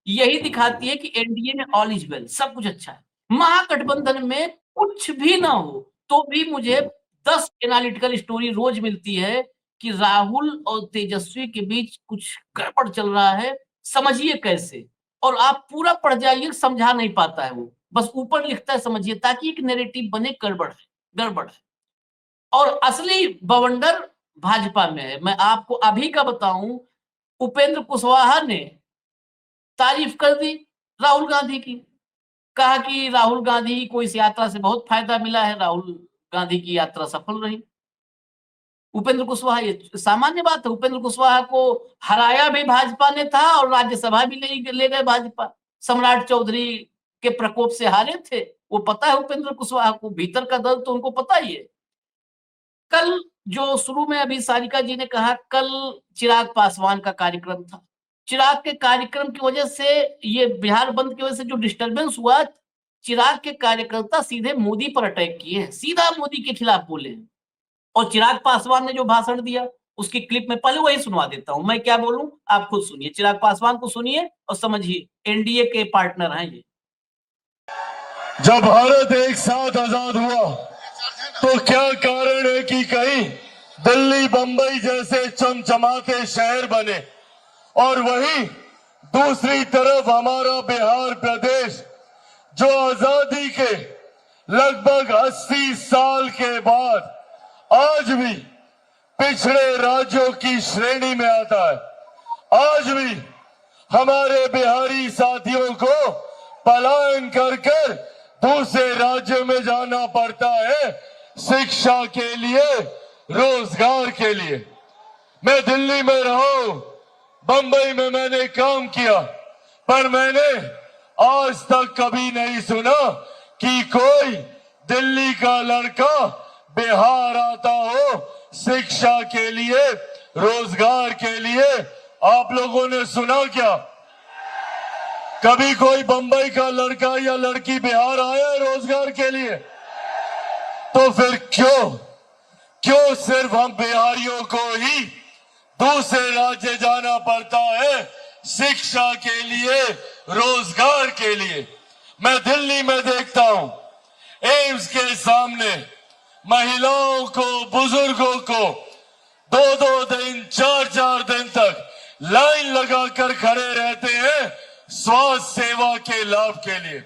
यही दिखाती है कि एनडीए में ऑल इज वेल, सब कुछ अच्छा है। महागठबंधन में कुछ भी ना हो तो भी मुझे 10 एनालिटिकल स्टोरी रोज मिलती है कि राहुल और तेजस्वी के बीच कुछ गड़बड़ चल रहा है, समझिए कैसे। और आप पूरा पढ़ जाइए, समझा नहीं पाता है वो, बस ऊपर लिखता है समझिए, ताकि एक नैरेटिव बने गड़बड़ है, गड़बड़ है। और असली बवंडर भाजपा में है। मैं आपको अभी का बताऊं, उपेंद्र कुशवाहा ने तारीफ कर दी राहुल गांधी की, कहा कि राहुल गांधी को इस यात्रा से बहुत फायदा मिला है, राहुल गांधी की यात्रा सफल रही। उपेंद्र कुशवाहा, ये सामान्य बात है, उपेंद्र कुशवाहा को हराया भी भाजपा ने था और राज्यसभा भी ले गए भाजपा। सम्राट चौधरी के प्रकोप से हारे थे, वो पता है उपेंद्र कुशवाहा को, भीतर का दर्द तो उनको पता ही है। कल जो शुरू में अभी सारिका जी ने कहा, कल चिराग पासवान का कार्यक्रम था। चिराग के कार्यक्रम की वजह से, ये बिहार बंद की वजह से जो डिस्टरबेंस हुआ, चिराग के कार्यकर्ता सीधे मोदी पर अटैक किए हैं, सीधा मोदी के खिलाफ बोले हैं। और चिराग पासवान ने जो भाषण दिया उसकी क्लिप में पहले वही सुनवा देता हूं, मैं क्या बोलूं आप खुद सुनिए। चिराग पासवान को सुनिए और समझिए, एनडीए के पार्टनर हैं ये। जब भारत एक साथ आजाद हुआ तो क्या कारण है कि कहीं दिल्ली बंबई जैसे चमचमाते शहर बने और वहीं दूसरी तरफ हमारा बिहार प्रदेश जो आजादी के लगभग 80 साल के बाद आज भी पिछड़े राज्यों की श्रेणी में आता है। आज भी हमारे बिहारी साथियों को पलायन कर कर दूसरे राज्यों में जाना पड़ता है शिक्षा के लिए, रोजगार के लिए। मैं दिल्ली में रहा हूं, बंबई में मैंने काम किया, पर मैंने आज तक कभी नहीं सुना कि कोई दिल्ली का लड़का बिहार आता हो शिक्षा के लिए, रोजगार के लिए। आप लोगों ने सुना क्या? कभी कोई बंबई का लड़का या लड़की बिहार आया है रोजगार के लिए? तो फिर क्यों सिर्फ हम बिहारियों को ही दूसरे राज्य जाना पड़ता है शिक्षा के लिए, रोजगार के लिए? मैं दिल्ली में देखता हूं, एम्स के सामने महिलाओं को, बुजुर्गों को 2-2 दिन, 4-4 दिन तक लाइन लगाकर खड़े रहते हैं स्वास्थ्य सेवा के लाभ के लिए।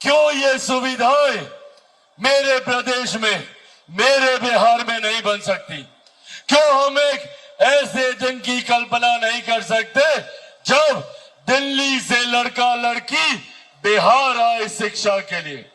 क्यों ये सुविधाएं मेरे प्रदेश में, मेरे बिहार में नहीं बन सकती? क्यों हम एक ऐसे दिन की कल्पना नहीं कर सकते जब दिल्ली से लड़का लड़की बिहार आए शिक्षा के लिए?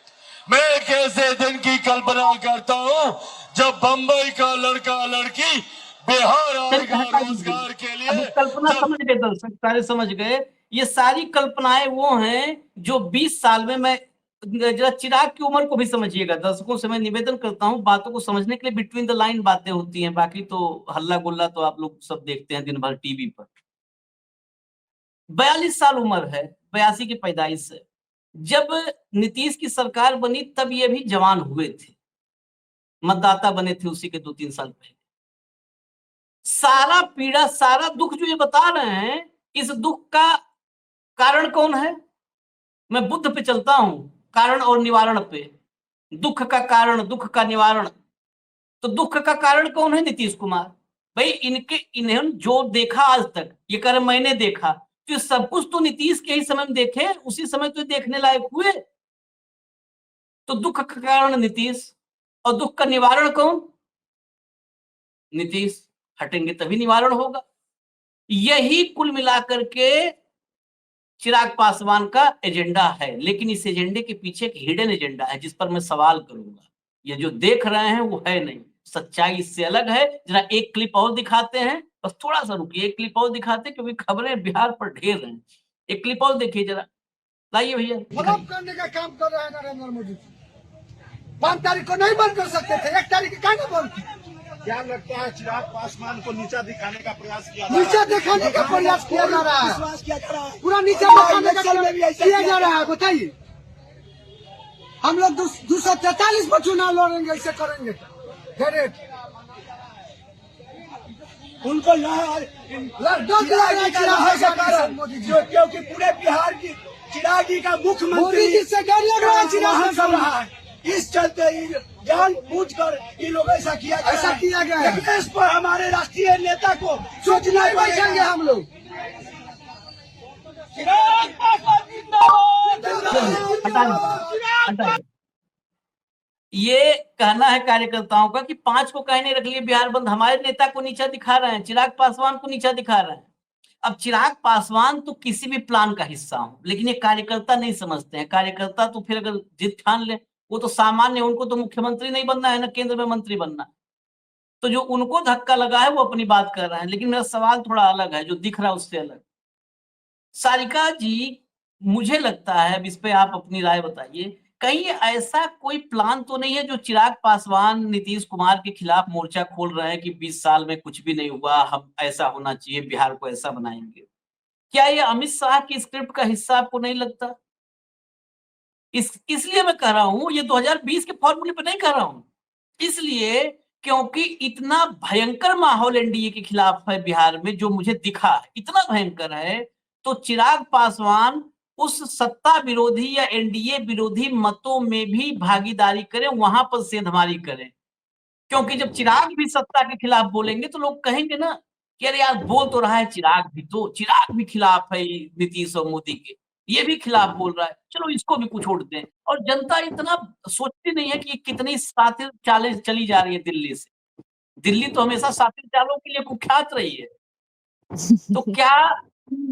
मैं एक ऐसे दिन की कल्पना करता हूं जब बंबई का लड़का लड़की बिहार आएगा रोजगार के लिए। कल्पना समझ गए दर्शक, सारे समझ गए। ये सारी कल्पनाएं वो हैं जो 20 साल में, मैं जरा चिराग की उम्र को भी समझिएगा। दर्शकों से मैं निवेदन करता हूं, बातों को समझने के लिए बिटवीन द लाइन बातें होती हैं, बाकी तो हल्ला गुल्ला तो आप लोग सब देखते हैं दिन भर टीवी पर। 42 साल उम्र है, 82 की पैदाइश है। जब नीतीश की सरकार बनी तब ये भी जवान हुए थे, मतदाता बने थे उसी के 2-3 साल पहले। सारा पीड़ा, सारा दुख जो ये बता रहे हैं, इस दुख का कारण कौन है? मैं बुद्ध पे चलता हूं, कारण और निवारण पे। दुख का कारण, दुख का निवारण। तो दुख का कारण कौन है? नीतीश कुमार। भाई इन्हें जो देखा आज तक, ये कर मैंने देखा, तो सब कुछ तो नीतीश के ही समय में देखे, उसी समय तो देखने लायक हुए। तो दुख का कारण नीतीश और दुख का निवारण कौन? नीतीश। हटेंगे तभी निवारण होगा। यही कुल मिलाकर के चिराग पासवान का एजेंडा है। लेकिन इस एजेंडे के पीछे एक हिडन एजेंडा है जिस पर मैं सवाल करूंगा। ये जो देख रहे हैं वो है नहीं, सच्चाई इससे अलग है। जरा एक क्लिप और दिखाते हैं, बस थोड़ा सा रुकिए, एक क्लिप और दिखाते हैं क्योंकि खबरें बिहार पर ढेर हैं। एक क्लिप और देखिए जरा, लाइए भैया। ब्लॉक करने का काम कर रहा है नरेंद्र मोदी। 5 तारीख को नहीं बंद कर सकते थे, 1 तारीख को नहीं बंद। क्या लगता है चिराग पासवान को नीचा दिखाने का प्रयास किया नीचा दिखाने का प्रयास किया जा रहा है, पूरा नीचा दिखाने का किया जा रहा है। बताइए, हम लोग 243 पर चुनाव लड़ेंगे, ऐसे करेंगे उनको क्योंकि पूरे बिहार की चिराग जी का मुख्यमंत्री जी से डर लग रहा है। चिराग कर रहा है, इस चलते जान बूझ कर ये लोग ऐसा किया गया है। लेकिन इस पर हमारे राष्ट्रीय नेता को सोचना ही बैठेंगे हम लोग। चिराग पासवान जिंदाबाद। ये कहना है कार्यकर्ताओं का कि 5 को कहने रख लिए बिहार बंद, हमारे नेता को नीचा दिखा रहे हैं, चिराग पासवान को नीचा दिखा रहे हैं। अब चिराग पासवान तो किसी भी प्लान का हिस्सा हो, लेकिन ये कार्यकर्ता नहीं समझते हैं। कार्यकर्ता तो फिर अगर जिद ठान ले, वो तो सामान्य, उनको तो मुख्यमंत्री नहीं बनना है ना केंद्र में मंत्री बनना। तो जो उनको धक्का लगा है वो अपनी बात कर रहे हैं, लेकिन मेरा सवाल थोड़ा अलग है, जो दिख रहा है उससे अलग। सारिका जी, मुझे लगता है, अब इस पे आप अपनी राय बताइए, कहीं ऐसा कोई प्लान तो नहीं है जो चिराग पासवान नीतीश कुमार के खिलाफ मोर्चा खोल रहे हैं कि 20 साल में कुछ भी नहीं हुआ, हम ऐसा होना चाहिए, बिहार को ऐसा बनाएंगे। क्या ये अमित शाह की स्क्रिप्ट का हिस्सा आपको नहीं लगता? इसलिए मैं कह रहा हूं, ये 2020 के फॉर्मूले पे नहीं कह रहा हूं, इसलिए क्योंकि इतना भयंकर माहौल एनडीए के खिलाफ है बिहार में, जो मुझे दिखा है इतना भयंकर है, तो चिराग पासवान उस सत्ता विरोधी या एनडीए विरोधी मतों में भी भागीदारी करें, वहां पर सेंधमारी करें। क्योंकि जब चिराग भी सत्ता के खिलाफ बोलेंगे तो लोग कहेंगे ना कि अरे यार बोल तो रहा है चिराग भी, तो चिराग भी खिलाफ है नीतीश और मोदी के, ये भी खिलाफ बोल रहा है, चलो इसको भी कुछ छोड़ दें। और जनता इतना सोचती नहीं है कि कितनी शातिर चालें चली जा रही है दिल्ली से। दिल्ली तो हमेशा शातिर चालों के लिए कुख्यात रही है। तो क्या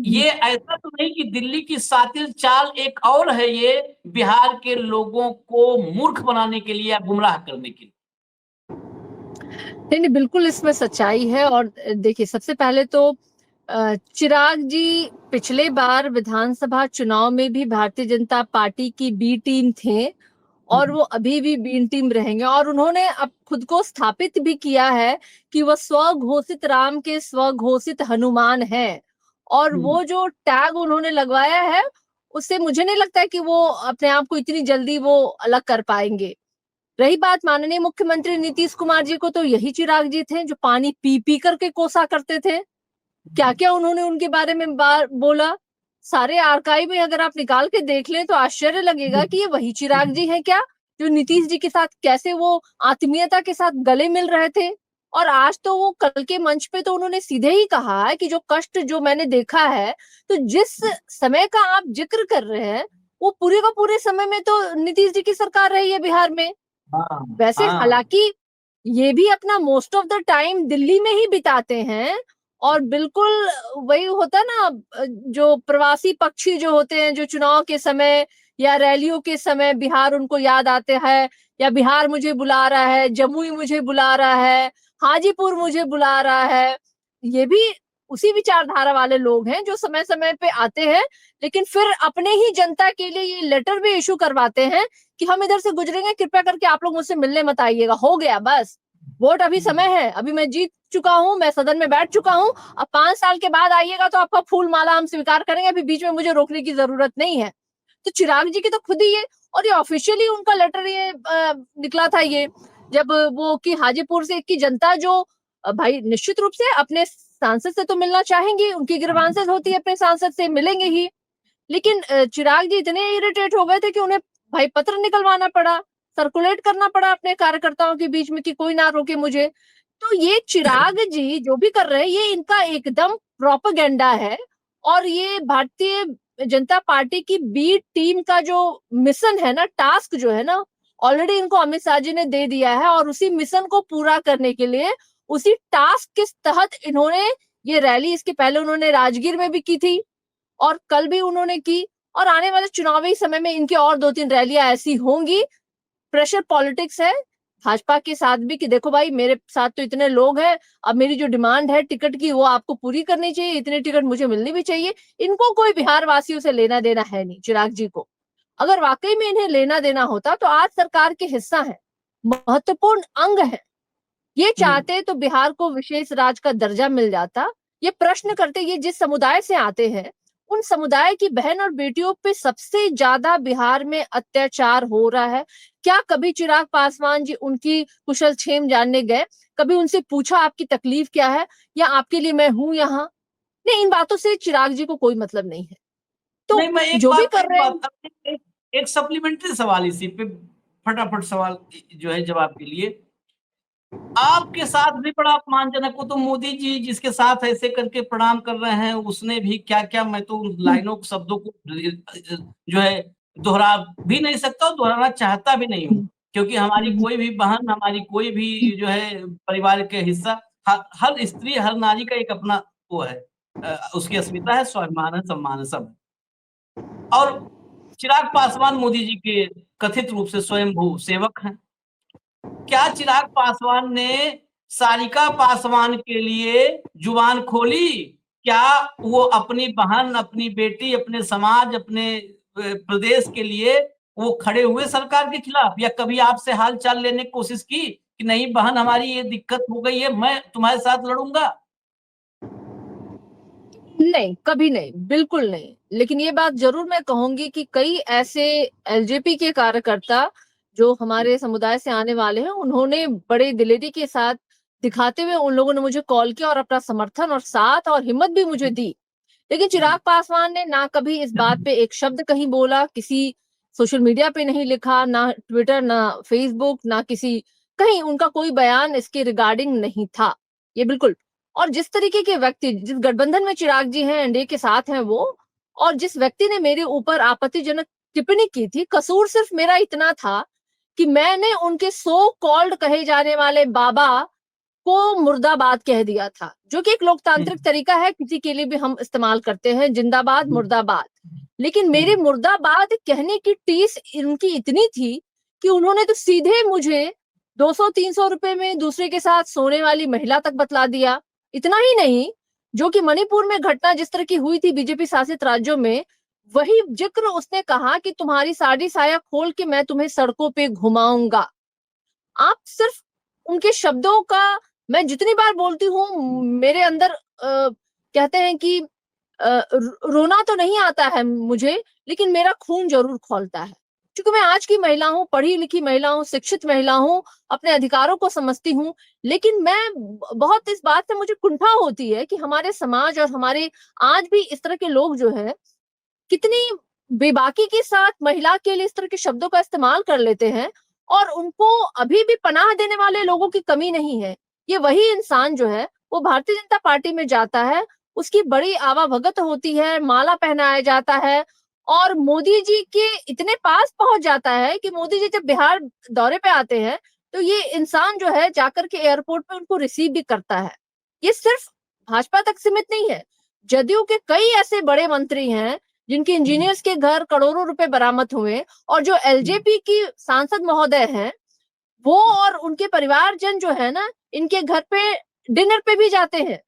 ये ऐसा तो नहीं कि दिल्ली की शातिर चाल एक और है, ये बिहार के लोगों को मूर्ख बनाने के लिए या गुमराह करने के लिए? नहीं, बिल्कुल इसमें सच्चाई है। और देखिए, सबसे पहले तो चिराग जी पिछले बार विधानसभा चुनाव में भी भारतीय जनता पार्टी की बी टीम थे और वो अभी भी बी टीम रहेंगे। और उन्होंने अब खुद को स्थापित भी किया है कि वह स्वघोषित राम के स्वघोषित हनुमान है। और वो जो टैग उन्होंने लगवाया है, उससे मुझे नहीं लगता है कि वो अपने आप को इतनी जल्दी वो अलग कर पाएंगे। रही बात माननीय मुख्यमंत्री नीतीश कुमार जी को, तो यही चिराग जी थे जो पानी पी पी करके कोसा करते थे। क्या क्या उन्होंने उनके बारे में बोला, सारे आर्काइव में अगर आप निकाल के देख लें तो आश्चर्य लगेगा कि ये वही चिराग जी हैं क्या, जो नीतीश जी के साथ कैसे वो आत्मीयता के साथ गले मिल रहे थे। और आज तो वो कल के मंच पे तो उन्होंने सीधे ही कहा है कि जो कष्ट जो मैंने देखा है, तो जिस समय का आप जिक्र कर रहे हैं वो पूरे का पूरे समय में तो नीतीश जी की सरकार रही है बिहार में। वैसे हालांकि ये भी अपना most of the time Delhi में ही बिताते हैं। और बिल्कुल वही होता है ना, जो प्रवासी पक्षी जो होते हैं, जो चुनाव के समय या रैलियों के समय बिहार उनको याद आते हैं, या बिहार मुझे बुला रहा है, जमुई मुझे बुला रहा है, हाजीपुर मुझे बुला रहा है। ये भी उसी विचारधारा वाले लोग हैं जो समय समय पे आते हैं, लेकिन फिर अपने ही जनता के लिए ये लेटर भी इशू करवाते हैं कि हम इधर से गुजरेंगे, कृपया करके आप लोग मुझसे मिलने मत आइएगा, हो गया बस, वोट अभी समय है, अभी मैं जीत चुका हूँ, मैं सदन में बैठ चुका हूँ, अब 5 साल के बाद आइएगा तो आपका फूल माला हम स्वीकार करेंगे, अभी बीच में मुझे रोकने की जरूरत नहीं है। तो चिराग जी की तो खुद ही ये, और ये ऑफिशियली उनका लेटर ये निकला था, ये जब वो कि हाजीपुर से की जनता जो भाई निश्चित रूप से अपने सांसद से तो मिलना चाहेंगे, उनकी ग्रीवांसेस होती है, अपने सांसद से मिलेंगे ही, लेकिन चिराग जी इतने इरिटेट हो गए थे कि उन्हें भाई पत्र निकलवाना पड़ा, सर्कुलेट करना पड़ा अपने कार्यकर्ताओं के बीच में कि कोई ना रोके मुझे। तो ये चिराग जी जो भी कर रहे हैं, ये इनका एकदम प्रोपेगेंडा है। और ये भारतीय जनता पार्टी की बी टीम का जो मिशन है ना, टास्क जो है ना, ऑलरेडी इनको अमित शाह जी ने दे दिया है। और उसी मिशन को पूरा करने के लिए, उसी टास्क के तहत इन्होंने ये रैली, इसके पहले उन्होंने राजगीर में भी की थी और कल भी उन्होंने की, और आने वाले चुनावी समय में इनकी और 2-3 रैलियां ऐसी होंगी। प्रेशर पॉलिटिक्स है भाजपा के साथ भी कि देखो भाई, मेरे साथ तो इतने लोग हैं, अब मेरी जो डिमांड है टिकट की वो आपको पूरी करनी चाहिए, इतने टिकट मुझे मिलनी भी चाहिए। इनको कोई बिहार वासियों से लेना देना है नहीं चिराग जी को। अगर वाकई में इन्हें लेना देना होता तो आज सरकार के हिस्सा है, महत्वपूर्ण अंग है, ये चाहते तो बिहार को विशेष राज्य का दर्जा मिल जाता। ये प्रश्न करते, ये जिस समुदाय से आते हैं उन समुदाय की बहन और बेटियों पे सबसे ज्यादा बिहार में अत्याचार हो रहा है। क्या कभी चिराग पासवान जी उनकी कुशल क्षेम जानने गए? कभी उनसे पूछा आपकी तकलीफ क्या है, या आपके लिए मैं हूं यहाँ? नहीं, इन बातों से चिराग जी को कोई मतलब नहीं है। तो नहीं, मैं जो भी कर रहे हैं, एक सप्लीमेंट्री सवाल इसी पे, फटाफट सवाल जो है जवाब के लिए, आपके साथ भी बड़ा अपमानजनक हो तो मोदी जी जिसके साथ ऐसे करके प्रणाम कर रहे हैं, उसने भी क्या क्या, मैं तो उन लाइनों शब्दों को जो है दोहरा भी नहीं सकता और दोहराना चाहता भी नहीं हूँ, क्योंकि हमारी कोई भी बहन, हमारी कोई भी जो है परिवार के हिस्सा, हर स्त्री, हर नारी का एक अपना वो है, उसकी अस्मिता है, स्वाभिमान है, सम्मान है, सब। और चिराग पासवान मोदी जी के कथित रूप से स्वयंभू सेवक हैं। क्या चिराग पासवान ने सारिका पासवान के लिए जुबान खोली? क्या वो अपनी बहन, अपनी बेटी, अपने समाज, अपने प्रदेश के लिए वो खड़े हुए सरकार के खिलाफ, या कभी आपसे हाल चाल लेने की कोशिश की कि नहीं बहन हमारी ये दिक्कत हो गई है, मैं तुम्हारे साथ लड़ूंगा? नहीं, कभी नहीं, बिल्कुल नहीं। लेकिन ये बात जरूर मैं कहूंगी कि कई ऐसे एलजेपी के कार्यकर्ता जो हमारे समुदाय से आने वाले हैं, उन्होंने बड़े दिलेरी के साथ दिखाते हुए उन लोगों ने मुझे कॉल किया और अपना समर्थन और साथ और हिम्मत भी मुझे दी। लेकिन चिराग पासवान ने ना कभी इस बात पे एक शब्द कहीं बोला, किसी सोशल मीडिया पे नहीं लिखा, ना ट्विटर, ना फेसबुक, ना किसी कहीं उनका कोई बयान इसके रिगार्डिंग नहीं था। ये बिल्कुल। और जिस तरीके के व्यक्ति, जिस गठबंधन में चिराग जी हैं, एनडीए के साथ हैं वो, और जिस व्यक्ति ने मेरे ऊपर आपत्तिजनक टिप्पणी की थी, कसूर सिर्फ मेरा इतना था कि मैंने उनके सो कॉल्ड कहे जाने वाले बाबा को मुर्दाबाद कह दिया था, जो कि एक लोकतांत्रिक तरीका है, किसी के लिए भी हम इस्तेमाल करते हैं, जिंदाबाद मुर्दाबाद। लेकिन मेरे मुर्दाबाद कहने की टीस इनकी इतनी थी कि उन्होंने तो सीधे मुझे 200-300 रुपए में दूसरे के साथ सोने वाली महिला तक बतला दिया। इतना ही नहीं, जो कि मणिपुर में घटना जिस तरह की हुई थी बीजेपी शासित राज्यों में, वही जिक्र उसने कहा कि तुम्हारी साड़ी साया खोल के मैं तुम्हें सड़कों पे घुमाऊंगा। आप सिर्फ उनके शब्दों का, मैं जितनी बार बोलती हूँ मेरे अंदर कहते हैं कि रोना तो नहीं आता है मुझे, लेकिन मेरा खून जरूर खौलता है, क्योंकि मैं आज की महिला हूँ, पढ़ी लिखी महिला हूँ, शिक्षित महिला हूँ, अपने अधिकारों को समझती हूँ। लेकिन मैं बहुत इस बात से मुझे कुंठा होती है कि हमारे समाज और हमारे आज भी इस तरह के लोग जो है कितनी बेबाकी के साथ महिला के लिए इस तरह के शब्दों का इस्तेमाल कर लेते हैं, और उनको अभी भी पनाह देने वाले लोगों की कमी नहीं है। ये वही इंसान जो है वो भारतीय जनता पार्टी में जाता है, उसकी बड़ी आवाभगत होती है, माला पहनाया जाता है, और मोदी जी के इतने पास पहुंच जाता है कि मोदी जी जब बिहार दौरे पे आते हैं तो ये इंसान जो है जाकर के एयरपोर्ट पे उनको रिसीव भी करता है। ये सिर्फ भाजपा तक सीमित नहीं है, जदयू के कई ऐसे बड़े मंत्री हैं जिनके इंजीनियर्स के घर करोड़ों रुपए बरामद हुए, और जो एलजेपी की सांसद महोदय हैं वो और उनके परिवारजन जो है ना, इनके घर पे डिनर पे भी जाते हैं।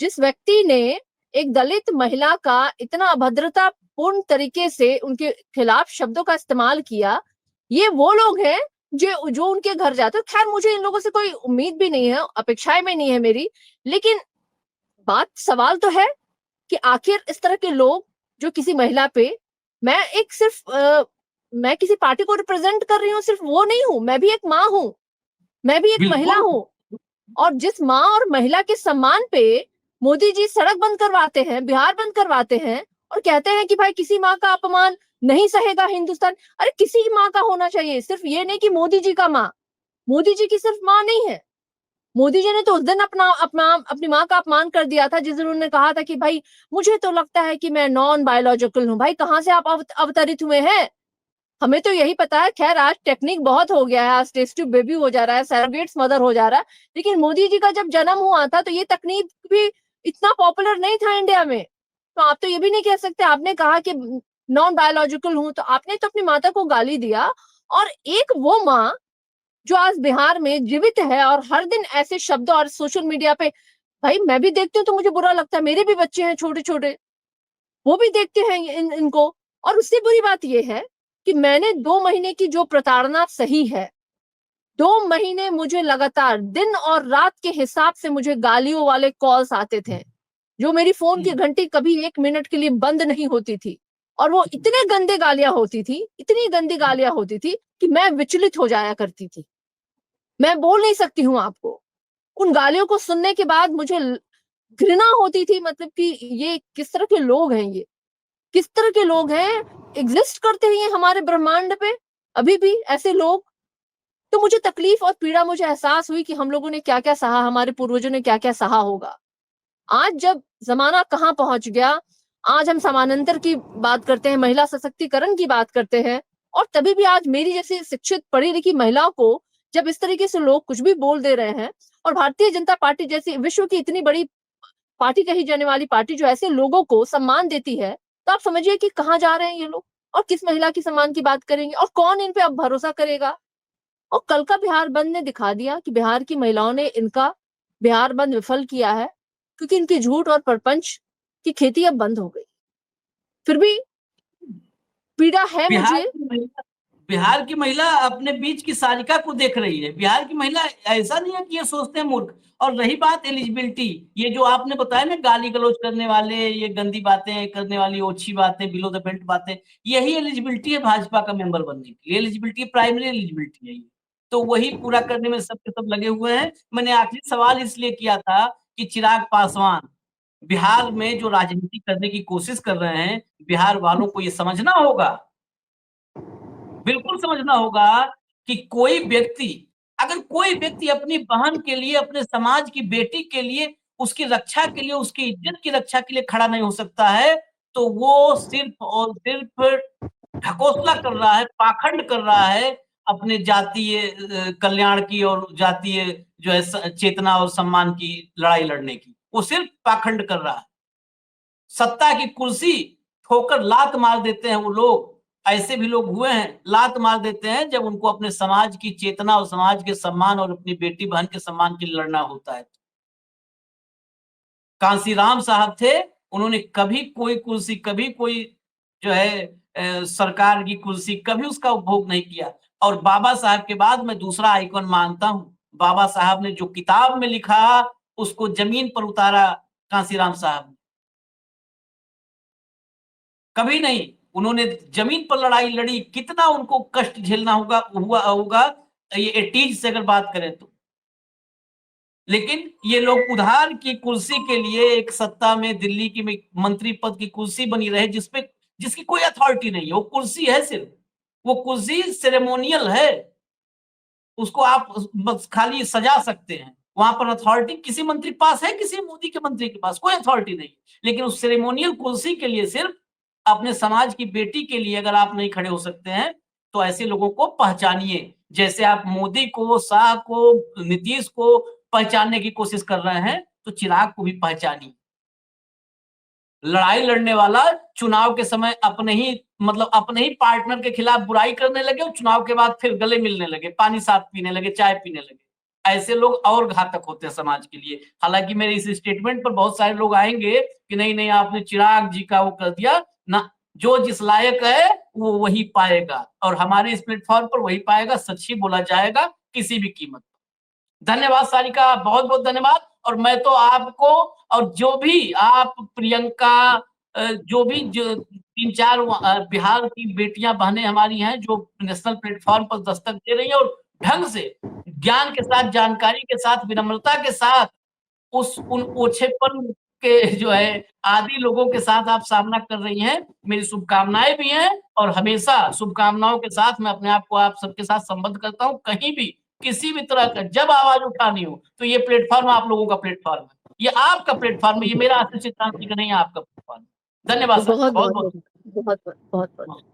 जिस व्यक्ति ने एक दलित महिला का इतना अभद्रता पूर्ण तरीके से उनके खिलाफ शब्दों का इस्तेमाल किया, ये वो लोग हैं जो उनके घर जाते हैं। खैर मुझे इन लोगों से कोई उम्मीद भी नहीं है, अपेक्षाएं भी नहीं है मेरी, लेकिन सवाल तो है कि आखिर इस तरह के लोग जो किसी महिला पे, मैं एक सिर्फ मैं किसी पार्टी को रिप्रेजेंट कर रही हूँ, सिर्फ वो नहीं हूँ, मैं भी एक माँ हूँ, मैं भी एक महिला हूँ, और जिस माँ और महिला के सम्मान पे मोदी जी सड़क बंद करवाते हैं, बिहार बंद करवाते हैं, और कहते हैं कि भाई किसी माँ का अपमान नहीं सहेगा हिंदुस्तान। अरे किसी माँ का होना चाहिए, सिर्फ ये नहीं कि मोदी जी का माँ, मोदी जी की सिर्फ माँ नहीं है। मोदी जी ने तो उस दिन अपनी माँ का अपमान कर दिया था जिस दिन उन्होंने कहा था कि भाई मुझे तो लगता है कि मैं नॉन बायोलॉजिकल हूँ। भाई कहाँ से आप अवतरित हुए हैं? हमें तो यही पता है। खैर आज टेक्निक बहुत हो गया है, आज टेस्ट ट्यूब बेबी हो जा रहा है, सरोगेट्स मदर हो जा रहा है, लेकिन मोदी जी का जब जन्म हुआ था तो ये तकनीक भी इतना पॉपुलर नहीं था इंडिया में। तो आप तो ये भी नहीं कह सकते, आपने कहा कि नॉन बायोलॉजिकल हूं, तो आपने तो अपनी माता को गाली दिया। और एक वो माँ जो आज बिहार में जीवित है और हर दिन ऐसे शब्द, और सोशल मीडिया पे भाई मैं भी देखती हूँ तो मुझे बुरा लगता है, मेरे भी बच्चे हैं छोटे छोटे, वो भी देखते हैं इनको। और उससे बुरी बात यह है कि मैंने 2 महीने की जो प्रताड़ना सही है, 2 महीने मुझे लगातार दिन और रात के हिसाब से मुझे गालियों वाले कॉल्स आते थे, जो मेरी फोन की घंटी कभी 1 मिनट के लिए बंद नहीं होती थी, और वो इतने गंदे गालियां होती थी, इतनी गंदी गालियां होती थी कि मैं विचलित हो जाया करती थी। मैं बोल नहीं सकती हूँ आपको। उन गालियों को सुनने के बाद मुझे घृणा होती थी, मतलब कि ये किस तरह के लोग हैं, ये किस तरह के लोग हैं, एग्जिस्ट करते हैं ये हमारे ब्रह्मांड पे अभी भी ऐसे लोग। तो मुझे तकलीफ और पीड़ा, मुझे एहसास हुई कि हम लोगों ने क्या क्या सहा, हमारे पूर्वजों ने क्या क्या सहा होगा। आज जब जमाना कहाँ पहुंच गया, आज हम समानांतर की बात करते हैं, महिला सशक्तिकरण की बात करते हैं, और तभी भी आज मेरी जैसी शिक्षित पढ़ी लिखी महिलाओं को जब इस तरीके से लोग कुछ भी बोल दे रहे हैं, और भारतीय जनता पार्टी जैसी विश्व की इतनी बड़ी पार्टी कही जाने वाली पार्टी जो ऐसे लोगों को सम्मान देती है, तो आप समझिए कि कहाँ जा रहे हैं ये लोग, और किस महिला की सम्मान की बात करेंगे, और कौन इन पे अब भरोसा करेगा। और कल का बिहार बंद ने दिखा दिया कि बिहार की महिलाओं ने इनका बिहार बंद विफल किया है, क्योंकि इनकी झूठ और प्रपंच की खेती अब बंद हो गई। फिर भी पीड़ा है मुझे। बिहार की महिला अपने बीच की सारिका को देख रही है। बिहार की महिला ऐसा नहीं है कि ये सोचते हैं मूर्ख। और रही बात एलिजिबिलिटी, ये जो आपने बताया ना, गाली गलौज करने वाले, ये गंदी बातें करने वाली, ओछी बातें, बिलो द बेल्ट बातें, यही एलिजिबिलिटी है भाजपा का मेंबर बनने के लिए। एलिजिबिलिटी प्राइमरी एलिजिबिलिटी है ये। तो वही पूरा करने में सब के सब लगे हुए हैं। मैंने आखिरी सवाल इसलिए किया था कि चिराग पासवान बिहार में जो राजनीति करने की कोशिश कर रहे हैं, बिहार वालों को ये समझना होगा, बिल्कुल समझना होगा कि अगर कोई व्यक्ति अपनी बहन के लिए, अपने समाज की बेटी के लिए, उसकी रक्षा के लिए, उसकी इज्जत की रक्षा के लिए खड़ा नहीं हो सकता है, तो वो सिर्फ और सिर्फ ढकोसला कर रहा है, पाखंड कर रहा है अपने जातीय कल्याण की और जातीय जो है चेतना और सम्मान की लड़ाई लड़ने की। वो सिर्फ पाखंड कर रहा है। सत्ता की कुर्सी ठोकर लात मार देते हैं वो लोग। ऐसे भी लोग हुए हैं, लात मार देते हैं जब उनको अपने समाज की चेतना और समाज के सम्मान और अपनी बेटी बहन के सम्मान के लिए लड़ना होता है। कांसीराम साहब थे, उन्होंने कभी कोई कुर्सी, कभी कोई जो है सरकार की कुर्सी, कभी उसका उपभोग नहीं किया। और बाबा साहब के बाद मैं दूसरा आइकन मानता हूं। बाबा साहब ने जो किताब में लिखा, उसको जमीन पर उतारा कांसीराम साहब ने। कभी नहीं, उन्होंने जमीन पर लड़ाई लड़ी। कितना उनको कष्ट झेलना हुआ होगा ये 80s से अगर बात करें तो। लेकिन ये लोग उधार की कुर्सी के लिए एक सत्ता में, दिल्ली की मंत्री पद की कुर्सी बनी रहे, जिसकी कोई अथॉरिटी नहीं है। वो कुर्सी है सिर्फ, वो कुर्सी सेरेमोनियल है। उसको आप बस खाली सजा सकते हैं। वहां पर अथॉरिटी किसी मंत्री के पास है, किसी मोदी के मंत्री के पास कोई अथॉरिटी नहीं। लेकिन उस सेरेमोनियल कुर्सी के लिए, सिर्फ अपने समाज की बेटी के लिए अगर आप नहीं खड़े हो सकते हैं, तो ऐसे लोगों को पहचानिए। जैसे आप मोदी को, शाह को, नीतीश को पहचानने की कोशिश कर रहे हैं, तो चिराग को भी पहचानिए। लड़ाई लड़ने वाला चुनाव के समय अपने ही पार्टनर के खिलाफ बुराई करने लगे और चुनाव के बाद फिर गले मिलने लगे, पानी साथ पीने लगे, चाय पीने लगे। ऐसे लोग और घातक होते हैं समाज के लिए। हालांकि मेरे इस स्टेटमेंट पर बहुत सारे लोग आएंगे कि नहीं नहीं, आपने चिराग जी का वो कर दिया ना। जो जिस लायक है वो वही पाएगा, और हमारे इस प्लेटफॉर्म पर वही पाएगा। सच ही बोला जाएगा किसी भी कीमत पर। धन्यवाद सारिका, बहुत बहुत धन्यवाद। और मैं तो आपको, और जो भी आप प्रियंका, जो भी जो 3-4 बिहार की बेटियां बहनें हमारी हैं जो नेशनल प्लेटफॉर्म पर दस्तक दे रही हैं, और ढंग से, ज्ञान के साथ, जानकारी के साथ, विनम्रता के साथ, उन ओछेपन के जो है आदि लोगों के साथ आप सामना कर रही हैं। मेरी शुभकामनाएं भी हैं, और हमेशा शुभकामनाओं के साथ मैं अपने आप को आप सबके साथ संबद्ध करता हूं। कहीं भी किसी भी तरह का जब आवाज उठानी हो, तो ये प्लेटफॉर्म आप लोगों का प्लेटफॉर्म है, ये आपका प्लेटफॉर्म है, ये मेरा आशीष चित्रांत जी का नहीं है, आपका प्लेटफॉर्म। धन्यवाद सर, बहुत बहुत बहुत बहुत बहुत बहुत बहुत बहुत